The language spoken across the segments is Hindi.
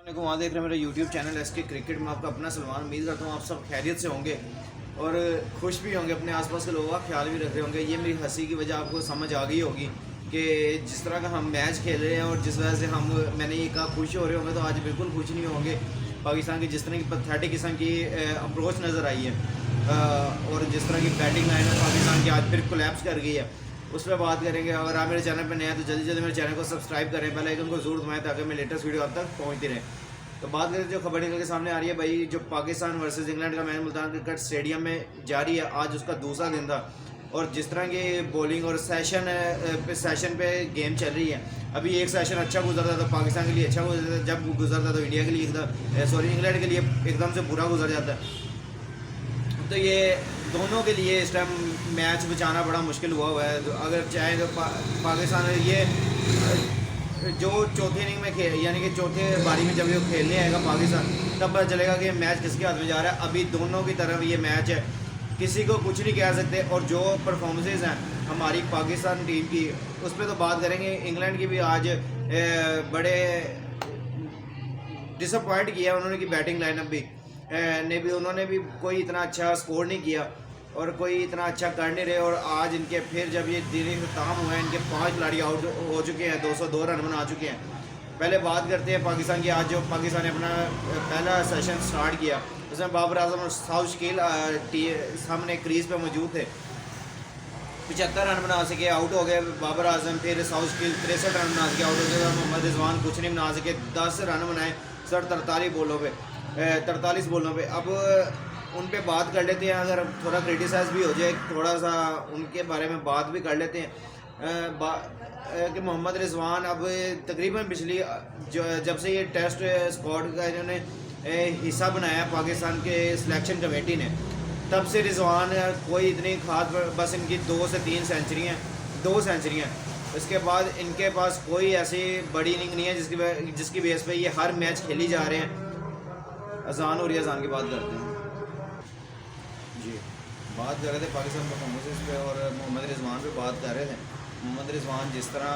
वहाँ देख रहे हैं मेरा यूट्यूब चैनल एसके क्रिकेट में। आपका अपना सलमान। उम्मीद करता हूँ आप सब खैरियत से होंगे और खुश भी होंगे, अपने आसपास के लोगों का ख्याल भी रख रहे होंगे। ये मेरी हंसी की वजह आपको समझ आ गई होगी कि जिस तरह का हम मैच खेल रहे हैं और जिस वजह से मैंने ये कहा खुश हो रहे होंगे, तो आज बिल्कुल खुश नहीं होंगे। पाकिस्तान की जिस तरह की पैथेटिक किस्म की अप्रोच नज़र आई है और जिस तरह की बैटिंग लाइन है पाकिस्तान की आज फिर कोलैप्स कर गई है, उस पर बात करेंगे। अगर आप मेरे चैनल पर नए हैं तो जल्दी जल्दी मेरे चैनल को सब्सक्राइब करें, बेल आइकन को जरूर दबाएं ताकि मैं लेटेस्ट वीडियो आप तक पहुंचती रहे। तो बात करें जो खबर निकल के सामने आ रही है भाई, जो पाकिस्तान वर्सेस इंग्लैंड का मैच मुल्तान क्रिकेट स्टेडियम में जारी है, आज उसका दूसरा दिन था। और जिस तरह की बॉलिंग और सेशन पे गेम चल रही है, अभी एक सेशन अच्छा गुजरता था पाकिस्तान के लिए, अच्छा गुजरता, जब गुजरता तो इंडिया के लिए इंग्लैंड के लिए एकदम से बुरा गुजर जाता है। तो ये दोनों के लिए इस टाइम मैच बचाना बड़ा मुश्किल हुआ है। तो अगर चाहे तो पाकिस्तान ये जो चौथे इनिंग में यानी कि चौथे बारी में जब ये खेलने आएगा पाकिस्तान, तब पता चलेगा कि मैच किसके हाथ में जा रहा है। अभी दोनों की तरफ ये मैच है, किसी को कुछ नहीं कह सकते। और जो परफॉर्मेंसेज हैं हमारी पाकिस्तान टीम की, उस पर तो बात करेंगे। इंग्लैंड की भी आज बड़े डिसअपॉइंट किया उन्होंने की बैटिंग लाइनअप भी उन्होंने भी कोई इतना अच्छा स्कोर नहीं किया और कोई इतना अच्छा कर नहीं रहे। और आज इनके फिर जब ये दिन खत्म हुआ है, इनके 5 खिलाड़ी आउट हो चुके हैं, 202 रन बना चुके हैं। पहले बात करते हैं पाकिस्तान की। आज जो पाकिस्तान ने अपना पहला सेशन स्टार्ट किया, उसमें बाबर आजम और साउथ शकील सामने क्रीज पे मौजूद थे। 75 रन बना सके, आउट हो गए बाबर आजम। फिर साउथ शकील 63 रन बना सके, आउट हो गए। मोहम्मद रिजवान कुछ नहीं बना सके, 10 रन बनाए 43 बॉलों पे 43 बॉलों पे। अब उन पे बात कर लेते हैं, अगर थोड़ा क्रिटिसाइज भी हो जाए, थोड़ा सा उनके बारे में बात भी कर लेते हैं कि मोहम्मद रिजवान अब तकरीबन पिछली जब से ये टेस्ट स्क्वाड का इन्होंने हिस्सा बनाया पाकिस्तान के सिलेक्शन कमेटी ने, तब से रिजवान कोई इतनी खास, बस इनकी 2 से 3 सेंचुरियाँ, 2 सेंचुरियाँ। इसके बाद इनके पास कोई ऐसी बड़ी इनिंग नहीं है जिसकी बेस पे ये हर मैच खेली जा रहे हैं। अजान हो रही है, अजान की बात करते हैं जी। बात कर रहे थे पाकिस्तान परफॉर्मेंसेस पे और मोहम्मद रिजवान पे बात कर रहे थे। मोहम्मद रिजवान जिस तरह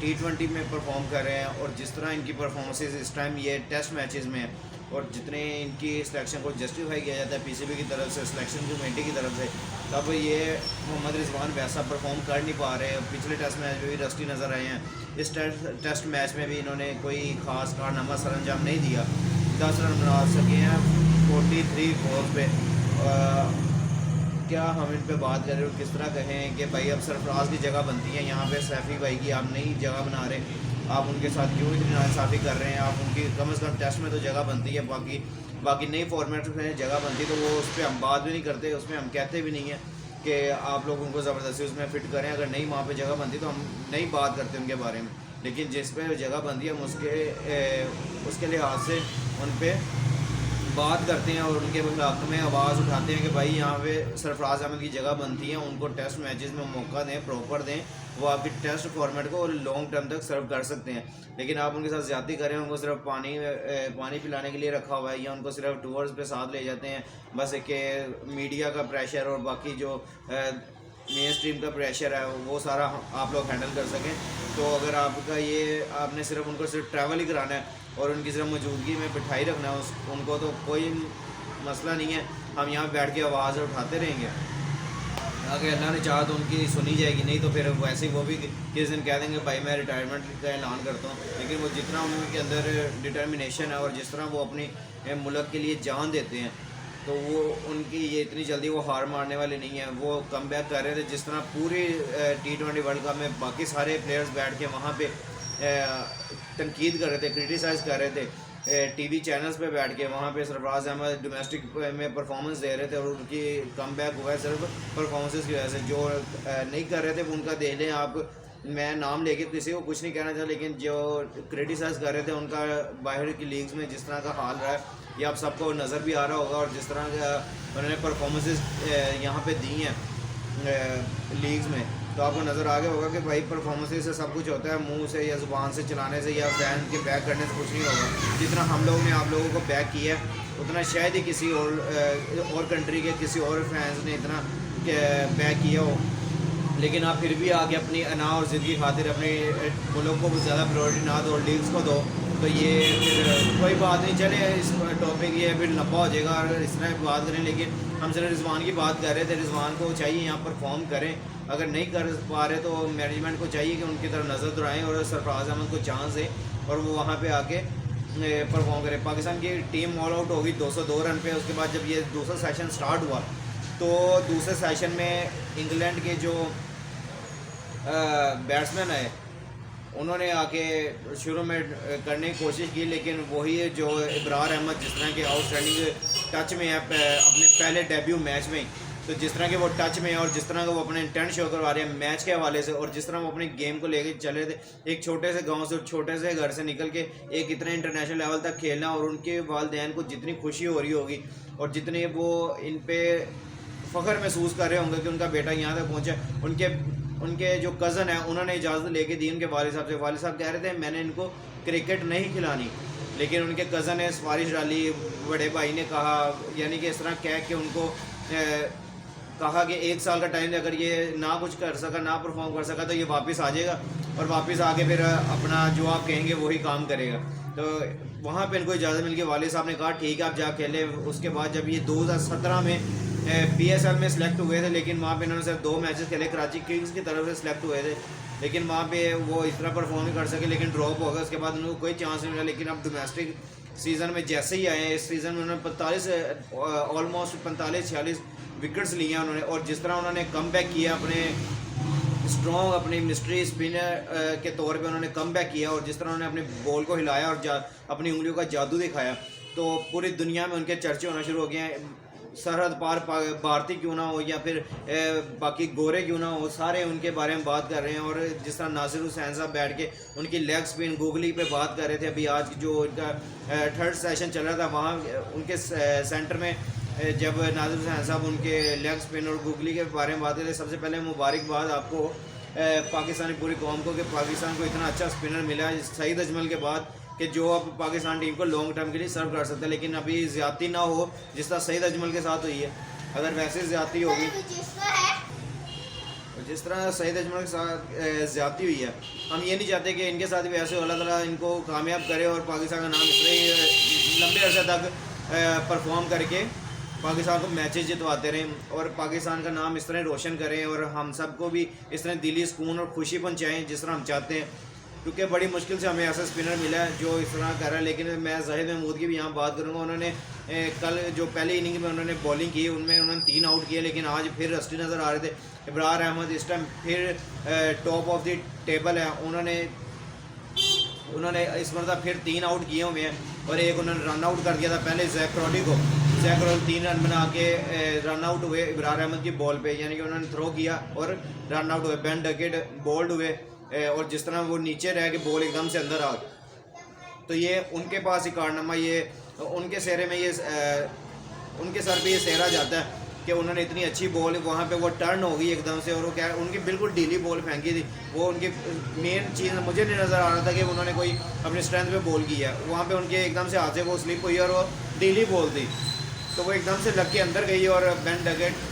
T20 में परफॉर्म कर रहे हैं और जिस तरह इनकी परफॉर्मेंसेस इस टाइम ये टेस्ट मैचेस में हैं, और जितने इनकी सिलेक्शन को जस्टिफाई किया जाता है PCB की तरफ से, सिलेक्शन कमेटी की तरफ से, तब ये मोहम्मद रिजवान वैसा परफॉर्म कर नहीं पा रहे। पिछले टेस्ट मैच में भी रस्टी नज़र आए हैं, इस टेस्ट मैच में भी इन्होंने कोई ख़ास कारनामा सरअंजाम नहीं दिया। 10 रन बना सके हैं 43 बॉल पे। क्या हम इन पे बात करें और किस तरह कहें कि भाई अब सरफराज की जगह बनती है यहाँ पे, सैफ़ी भाई की आप नई जगह बना रहे हैं, आप उनके साथ क्यों इतनी नाइंसाफ़ी कर रहे हैं। आप उनकी कम से कम टेस्ट में तो जगह बनती है, बाकी नई फॉर्मेट में जगह बनती है, तो वो उस पर हम बात भी नहीं करते, उसमें हम कहते भी नहीं हैं कि आप लोग उनको ज़बरदस्ती उसमें फ़िट करें। अगर नहीं वहाँ पे जगह बनती तो हम नहीं बात करते उनके बारे में, लेकिन जिस पे जगह बनती है हम उसके लिहाज से उन पर बात करते हैं और उनके हक़ में आवाज़ उठाते हैं कि भाई यहाँ पे सरफराज अहमद की जगह बनती है, उनको टेस्ट मैचेस में मौका दें, प्रॉपर दें, वो आपकी टेस्ट फॉर्मेट को लॉन्ग टर्म तक सर्व कर सकते हैं। लेकिन आप उनके साथ ज़्यादती करें, उनको सिर्फ पानी पिलाने के लिए रखा हुआ है या उनको सिर्फ टूर्स पे साथ ले जाते हैं, बस एक मीडिया का प्रेशर और बाकी जो मेन स्ट्रीम का प्रेशर है वो सारा आप लोग हैंडल कर सकें। तो अगर आपने सिर्फ उनको सिर्फ ट्रैवल ही कराना है और उनकी सिर्फ मौजूदगी में बिठाई रखना है उनको, तो कोई मसला नहीं है, हम यहाँ बैठ के आवाज़ उठाते रहेंगे। अगर अल्लाह ने चाहा तो उनकी सुनी जाएगी, नहीं तो फिर वैसे ही वो भी किस दिन कह देंगे भाई मैं रिटायरमेंट का ऐलान करता हूँ। लेकिन वो जितना उनके अंदर डिटर्मिनेशन है और जिस तरह वो अपनी मुल्क के लिए जान देते हैं, तो वो उनकी ये इतनी जल्दी वो हार मारने वाले नहीं हैं। वो कम बैक कर रहे थे, जिस तरह पूरी T20 वर्ल्ड कप में बाकी सारे प्लेयर्स बैठ के वहाँ पे तनकीद कर रहे थे, क्रिटिसाइज़ कर रहे थे, TV चैनल्स पे बैठ के वहाँ पे सरफराज अहमद डोमेस्टिक में परफॉर्मेंस दे रहे थे और उनकी कम बैक हुआ है सिर्फ परफॉर्मेंसेस की वजह से। जो नहीं कर रहे थे उनका देख लें आप, मैं नाम लेके किसी को कुछ नहीं कहना चाहता, लेकिन जो क्रिटिसाइज़ कर रहे थे उनका बाहर की लीग्स में जिस तरह का हाल रहा है ये आप सबको नज़र भी आ रहा होगा। और जिस तरह का उन्होंने परफॉर्मेंसेस यहाँ पे दी हैं लीग्स में, तो आपको नज़र आ गया होगा कि भाई परफॉर्मेंसेस से सब कुछ होता है, मुंह से या ज़ुबान से चलाने से या फैन के बैक करने से कुछ नहीं होगा। जितना हम लोगों ने आप लोगों को बैक किया है, उतना शायद ही किसी और कंट्री के किसी और फैंस ने इतना बैक किया हो। लेकिन आप फिर भी आगे अपनी अना और ज़िद की खातिर अपने मुल्क को ज़्यादा प्रायोरिटी ना दो, लीग्स को दो, तो ये फिर कोई बात नहीं, चले इस टॉपिक ये फिर लंबा हो जाएगा और इस तरह बात करें, लेकिन हम सिर्फ रिजवान की बात कर रहे थे। रिजवान को चाहिए यहाँ परफॉर्म करें, अगर नहीं कर पा रहे तो मैनेजमेंट को चाहिए कि उनकी तरफ नज़र दौड़ाएँ और सरफराज अहमद को चांस दें और वो वहाँ पे आके परफॉर्म करें। पाकिस्तान की टीम ऑल आउट होगी 202 रन पे। उसके बाद जब ये दूसरा सेशन स्टार्ट हुआ तो दूसरे सेशन में इंग्लैंड के जो बैट्समैन आए उन्होंने आके शुरू में करने की कोशिश की, लेकिन वही जो इब्रार अहमद जिस तरह के आउटस्टैंडिंग टच में है अपने पहले डेब्यू मैच में, तो जिस तरह के वो टच में है और जिस तरह का वो अपने इंटेंट शो करवा रहे हैं मैच के हवाले से, और जिस तरह वो अपने गेम को लेके चले थे, एक छोटे से गांव से छोटे से घर से निकल के एक इतने इंटरनेशनल लेवल तक खेलना, और उनके वालिदैन को जितनी खुशी हो रही होगी और जितने वो इन पे फ़ख्र महसूस कर रहे होंगे कि उनका बेटा यहाँ तक पहुँचा। उनके जो कज़न है उन्होंने इजाज़त लेके दी उनके वालिद साहब से। वालिद साहब कह रहे थे मैंने इनको क्रिकेट नहीं खिलानी, लेकिन उनके कज़न ने सिफारिश डाली, बड़े भाई ने कहा, यानी कि इस तरह कह के उनको कहा कि 1 साल का टाइम दे, अगर ये ना कुछ कर सका, ना परफॉर्म कर सका तो ये वापस आ जाएगा और वापस आके फिर अपना जो आप कहेंगे वही काम करेगा। तो वहाँ पे इनको इजाज़त मिल गई। वालिद साहब ने कहा ठीक है आप जा खेले। उसके बाद जब ये 2017 में PSL में सिलेक्ट हुए थे, लेकिन वहाँ पे इन्होंने सिर्फ 2 मैचेस खेले, कराची किंग्स की तरफ से सिलेक्ट हुए थे, लेकिन वहाँ पे वो इस तरह परफॉर्म नहीं कर सके, लेकिन ड्रॉप हो गया। उसके बाद उनको कोई चांस नहीं मिला। लेकिन अब डोमेस्टिक सीज़न में जैसे ही आए, इस सीज़न में उन्होंने ऑलमोस्ट 45-46 विकेट्स लिए उन्होंने, और जिस तरह उन्होंने कम बैक किया अपने स्ट्रॉन्ग अपनी मिस्ट्री स्पिनर के तौर पे उन्होंने कम बैक किया, और जिस तरह उन्होंने अपने बॉल को हिलाया और अपनी उंगलियों का जादू दिखाया, तो पूरी दुनिया में उनके चर्चे होना शुरू हो गए हैं। सरहद पार भारतीय क्यों ना हो या फिर बाकी गोरे क्यों ना हो, सारे उनके बारे में बात कर रहे हैं। और जिस तरह नासिर हुसैन साहब बैठ के उनकी लेग स्पिन गूगली पे बात कर रहे थे, अभी आज जो उनका 3rd सेशन चल रहा था वहाँ उनके सेंटर में जब नासिर हुसैन साहब उनके लेग स्पिन और गूगली के बारे में बात कर रहे। सबसे पहले मुबारकबाद आपको पाकिस्तानी पूरी कौम को कि पाकिस्तान को इतना अच्छा स्पिनर मिला है सईद अजमल के बाद, कि जो अब पाकिस्तान टीम को लॉन्ग टर्म के लिए सर्व कर सकते हैं। लेकिन अभी ज़्यादती ना हो जिस तरह सईद अजमल के साथ हुई है, अगर वैसे ज़्यादती होगी जिस तरह सईद अजमल के साथ ज़्यादती हुई है, हम ये नहीं चाहते कि इनके साथ भी ऐसे अल्लाह ताला इनको कामयाब करे और पाकिस्तान का नाम इस तरह लंबे अरसे तक परफॉर्म करके पाकिस्तान को मैचेस जितवाते रहें और पाकिस्तान का नाम इस तरह रोशन करें, और हम सबको भी इस तरह दिली सुकून और खुशी पहुँचाएँ जिस तरह हम चाहते हैं। क्योंकि बड़ी मुश्किल से हमें ऐसा स्पिनर मिला है जो इस तरह कर रहा है। लेकिन मैं जाहिद महमूद की भी यहाँ बात करूँगा। उन्होंने कल जो पहले इनिंग में उन्होंने बॉलिंग की उनमें उन्होंने 3 आउट किए, लेकिन आज फिर रस्टी नज़र आ रहे थे। इब्रार अहमद इस टाइम फिर टॉप ऑफ द टेबल है, उन्होंने इस मरतबा फिर 3 आउट किए हुए हैं, और एक उन्होंने रन आउट कर दिया था पहले जैक क्रॉडी को। जैक क्रॉडी 3 रन बना के रन आउट हुए इब्रार अहमद की बॉल पे, यानी कि उन्होंने थ्रो किया और रन आउट हुए। बेन डकेट बोल्ड हुए, और जिस तरह वो नीचे रह के बॉल एकदम से अंदर आ गई, तो ये उनके पास ही कारनामा, ये उनके सेहरे में ये उनके सर पे ये सेहरा जाता है कि उन्होंने इतनी अच्छी बॉल वहाँ पे वो टर्न हो गई एकदम से, और वो क्या उनकी बिल्कुल ढीली बॉल फेंकी थी। वो उनकी मेन चीज़ मुझे नहीं नज़र आ रहा था कि उन्होंने कोई अपनी स्ट्रेंथ पे बॉल की है। वहाँ पे उनके एकदम से हाथ से वो स्लिप हुई और वो ढीली बॉल थी, तो वो एकदम से लग के अंदर गई और बेन डकेट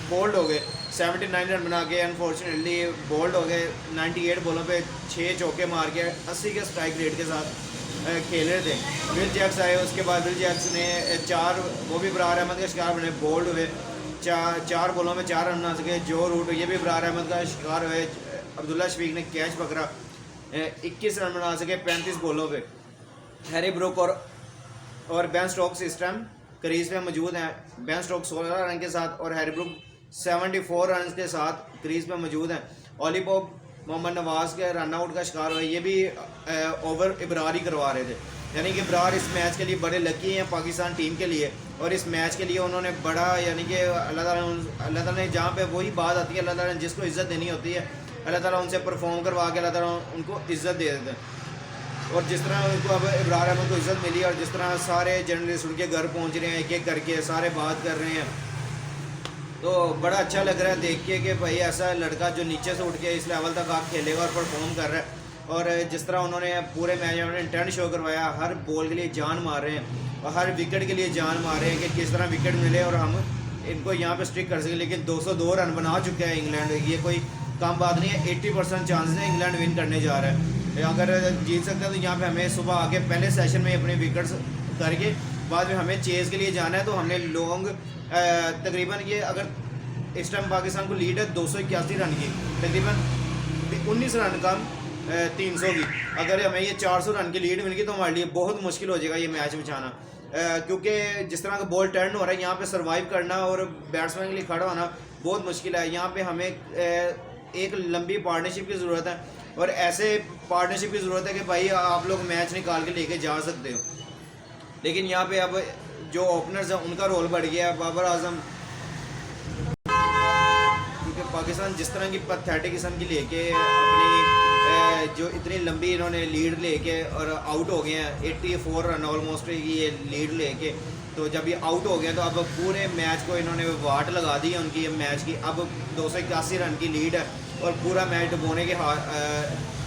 बोल्ड हो गए। 79 रन बना के अनफॉर्चुनेटली बोल्ड हो गए। 98 बॉलों पे 6 चौके मार के 80 के स्ट्राइक रेट के साथ खेल रहे थे। विल जैक्स आए, उसके बाद विल जैक्स ने 4, वो भी इब्रार अहमद का शिकार बने, बोल्ड हुए। 4 बॉलों में 4 रन बना सके। जो रूट ये भी इब्रार अहमद का शिकार हुए। अब्दुल्ला शफीक ने कैच पकड़ा, 21 रन बना सके 35 बॉलों पे। हैरी ब्रुक और बेन स्टोक्स इस टाइम क्रीज पे मौजूद हैं। बेन स्टोक्स 16 रन के साथ और हैरी ब्रुक 74 रन के साथ क्रीज पे मौजूद हैं। ऑली पॉप मोहम्मद नवाज़ के रन आउट का शिकार हुआ, ये भी ओवर इब्रार ही करवा रहे थे। यानी कि इब्रार इस मैच के लिए बड़े लकी हैं पाकिस्तान टीम के लिए, और इस मैच के लिए उन्होंने बड़ा, यानी कि अल्लाह ताला ने जहाँ पे वही बात आती है, अल्लाह ताला ने जिसको इज़्ज़त देनी होती है अल्लाह ताला उनसे परफॉर्म करवा के अल्लाह ताला उनको इज़्ज़त दे देते हैं। और जिस तरह उनको अब इब्रार अहमद को इज़्ज़त मिली, और जिस तरह सारे जर्नलिस्ट उनके घर पहुँच रहे हैं एक एक करके, सारे बात कर रहे हैं, तो बड़ा अच्छा लग रहा है देख के कि भाई ऐसा लड़का जो नीचे से उठ के इस लेवल तक आप खेलेगा और परफॉर्म कर रहा है। और जिस तरह उन्होंने पूरे मैच में उन्होंने इंटेंट शो करवाया, हर बॉल के लिए जान मार रहे हैं और हर विकेट के लिए जान मार रहे हैं कि किस तरह विकेट मिले और हम इनको यहाँ पे स्ट्रिक कर सकें। लेकिन 202 रन बना चुके हैं इंग्लैंड, ये कोई कम बात नहीं है। 80% चांसेस है इंग्लैंड विन करने जा रहा है। अगर जीत सकते हैं तो यहाँ पे हमें सुबह आके पहले सेशन में अपने विकेट्स करके बाद में हमें चेज़ के लिए जाना है। तो हमने लॉन्ग तकरीबन ये अगर इस टाइम पाकिस्तान को लीड है 281 रन की, तकरीबन 19 रन कम 300 की। अगर हमें ये 400 रन की लीड मिल गई तो हमारे लिए बहुत मुश्किल हो जाएगा ये मैच बचाना, क्योंकि जिस तरह का बॉल टर्न हो रहा है यहाँ पे सर्वाइव करना और बैट्समैन के लिए खड़ा होना बहुत मुश्किल है। यहाँ पे हमें एक लंबी पार्टनरशिप की ज़रूरत है और ऐसे पार्टनरशिप की ज़रूरत है कि भाई आप लोग मैच निकाल के लेके जा सकते हो। लेकिन यहाँ पे अब जो ओपनर्स हैं उनका रोल बढ़ गया है। बाबर आजम, क्योंकि पाकिस्तान जिस तरह की पैथेटिक किस्म की लेके अपनी जो इतनी लंबी इन्होंने लीड लेके और आउट हो गए हैं 84 रन ऑलमोस्ट की ये लीड लेके, तो जब ये आउट हो गया तो अब पूरे मैच को इन्होंने वाट लगा दी है उनकी मैच की। अब 281 रन की लीड है और पूरा मैच डुबोने के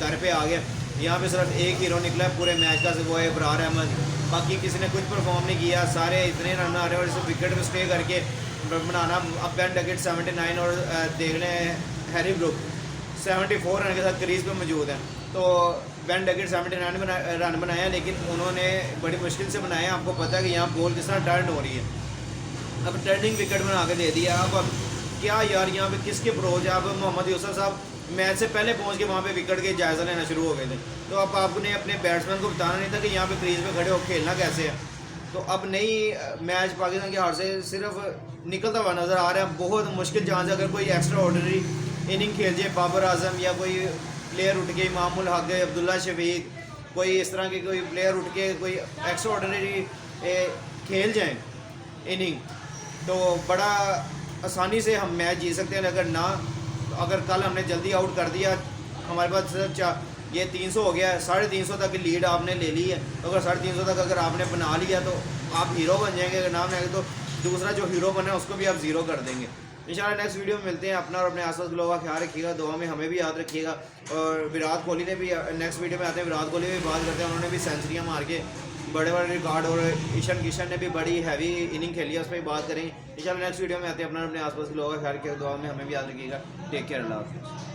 दर पे आ गया। यहाँ पे सिर्फ एक हीरो निकला है पूरे मैच का, वो है इब्रार अहमद। बाकी किसी ने कुछ परफॉर्म नहीं किया, सारे इतने रन आ रहे हैं और इसे विकेट पर स्टे करके बनाना। अब बेन डकेट 79 और देख लें हैरी ब्रुक 74 रन के साथ क्रीज पे मौजूद है। तो बेन डकेट 79 रन बनाया, लेकिन उन्होंने बड़ी मुश्किल से बनाया। आपको पता है कि यहाँ बॉल किस तरह टर्न हो रही है। अब टर्निंग विकेट बना के दे दिया। अब क्या यार यहाँ पे किसके अप्रोच है। अब मोहम्मद यूसुफ साहब मैच से पहले पहुँच के वहाँ पे विकेट के जायज़ा लेना शुरू हो गए थे। तो अब आपने अपने बैट्समैन को बताना नहीं था कि यहाँ पे क्रीज पे खड़े हो खेलना कैसे है। तो अब नई मैच पाकिस्तान के हार से सिर्फ निकलता हुआ नज़र आ रहा है। बहुत मुश्किल चांस है अगर कोई एक्स्ट्रा ऑर्डिनरी इनिंग खेल जाए, बाबर आजम या कोई प्लेयर उठ के, इमामुल हक, अब्दुल्ला शफीक, कोई इस तरह के कोई प्लेयर उठ के कोई एक्स्ट्रा ऑर्डिनरी खेल जाएँ इनिंग, तो बड़ा आसानी से हम मैच जीत सकते हैं। अगर ना, अगर कल हमने जल्दी आउट कर दिया, हमारे पास सिर्फ ये 300 हो गया है, 350 तक की लीड आपने ले ली है। तो अगर 350 तक अगर आपने बना लिया तो आप हीरो बन जाएंगे। अगर ना बनाएंगे तो दूसरा जो हीरो बना है उसको भी आप ज़ीरो कर देंगे। इंशाल्लाह नेक्स्ट वीडियो में मिलते हैं। अपना और अपने आसपास के लोगों का ख्याल रखिएगा, दुआ में हमें भी याद रखिएगा। और विराट कोहली ने भी नेक्स्ट वीडियो में आते हैं, विराट कोहली भी बात करते हैं। उन्होंने भी सेंचुरियाँ मार के बड़े बड़े रिकॉर्ड, और ईशान किशन ने भी बड़ी हैवी इनिंग खेली है, उस पर बात करेंगे इंशाल्लाह नेक्स्ट वीडियो में आते हैं। अपना अपने आसपास के लोगों का ख्याल रखिएगा, दुआ में हमें भी याद रखिएगा। टेक केयर, अल्लाह हाफ़िज़।